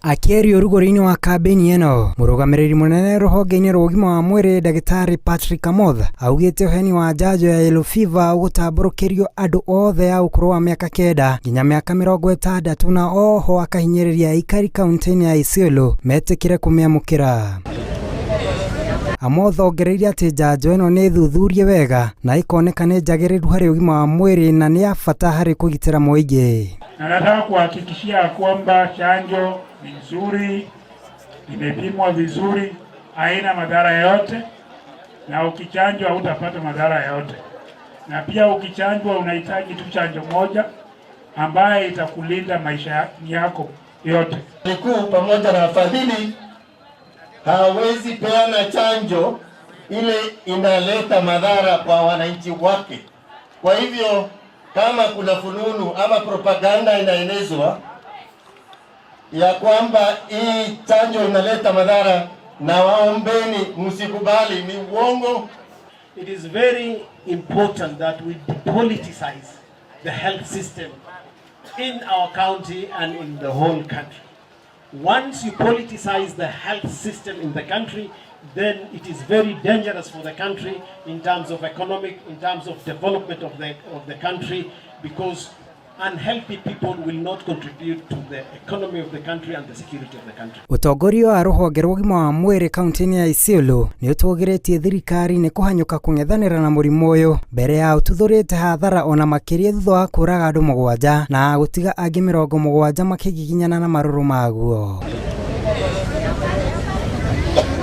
Akĩaria rugũrĩinĩ wa kambeni ĩno, mũrũgamĩrĩri mũnene rũhonge-inĩ rwa ũgima wa mwĩrĩ Ndagĩtarĩ Patrick Amoth augĩte ũheani wa njanjo ya yellow fever ũgũtambũrũkĩrio andũ othe a ũkũrũ wa mĩaka 9 nginya mĩaka 60 na oho akahinyĩrĩria aikari kaunti-inĩ ya Isiolo metĩkĩre kũmĩamũkĩra. Amoth ongereire atĩ njanjo ĩno nĩ thuthurie wega na ikoneka nĩ njagĩrĩru harĩ ũgima wa mwĩrĩ na nĩ ya bata harĩ kũgitĩra mũingĩ. Na nataka kuhakikishia kwamba chanjo ni nzuri, imepimwa vizuri, haina madhara yote, na ukichanjwa hutapata madhara yote. Na pia ukichanjwa unahitaji tu chanjo moja ambaye itakulinda maisha yako yote. Mkuu pamoja na wafadhili hawezi peana chanjo ile inaleta madhara kwa wananchi wake. Kwa hivyo kama kuna fununu ama propaganda inaenezwa ya kwamba hii chanjo inaleta madhara, na waombeni msikubali, ni uongo. It is very important that we depoliticize the health system in our county and in the whole country. Once you politicize the health system in the country, then it is very dangerous for the country in terms of economic, in terms of development of the country, because unhealthy people will not contribute to the economy of the country and the security of the country. Ũtongoria wa rũhonge rwa ũgima wa mwĩrĩ kaunti-inĩ ya Isiolo nĩ ũtũgĩrĩtie thirikari nĩ kũhanyũka kũng'ethanĩra na mũrimũ ũyũ mbere ya ũtuthũrĩte hathara ona makĩria thutha wa kũraga andũ 7 na gũtiga angĩ 70 makĩgiginyana na marũrũ maguo.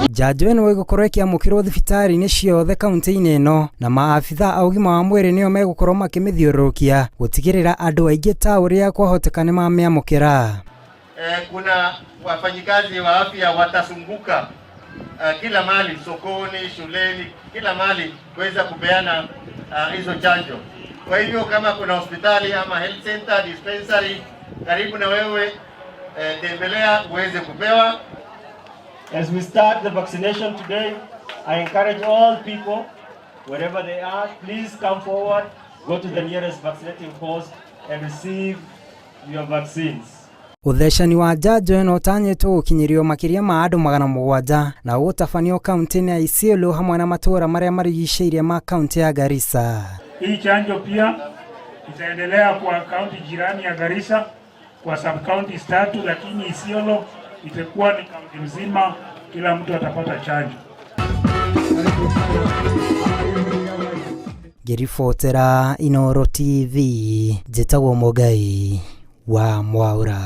Njanjo ĩno ĩgũkorwo ĩkĩamũkĩrwo thibitarĩ-inĩ ciothe kaunti-inĩ ĩno na maabitha a ũgima wa mwĩrĩ nĩo megũkorwo makĩmĩthiũrũrũkia gũtigĩrĩra andũ aingĩ ta ũrĩa kwahoteka nĩ mamĩamũkĩra. Kuna wafanyikazi wa afya watasunguka kila mahali, sokoni, shuleni, kila mahali kuweza kupeana hizo chanjo. Kwa hivyo kama kuna hospitali ama health center, dispensary karibu na wewe, tembelea uweze kupewa. As we start the vaccination today, I encourage all people, wherever they are, please come forward, go to the nearest vaccinating post and receive your vaccines. Uthecani wa njanjo ĩno ũtanyĩtwo gũkinyĩrio makĩria ma andũ 700 na gũtabanio kaunti-inĩ ya Isiolo hamwe na matũũra marĩa marigicĩirie ma kaunti ya Garissa. Hii chanjo pia itaendelea kwa kaunti jirani ya Garissa kwa sub counties 3, lakini Isiolo itakuwa ni kaunti mzima, kila mtu atapata chanjo. Ngĩribotera Inooro TV, njĩtagwo Mũgai wa Mwaura.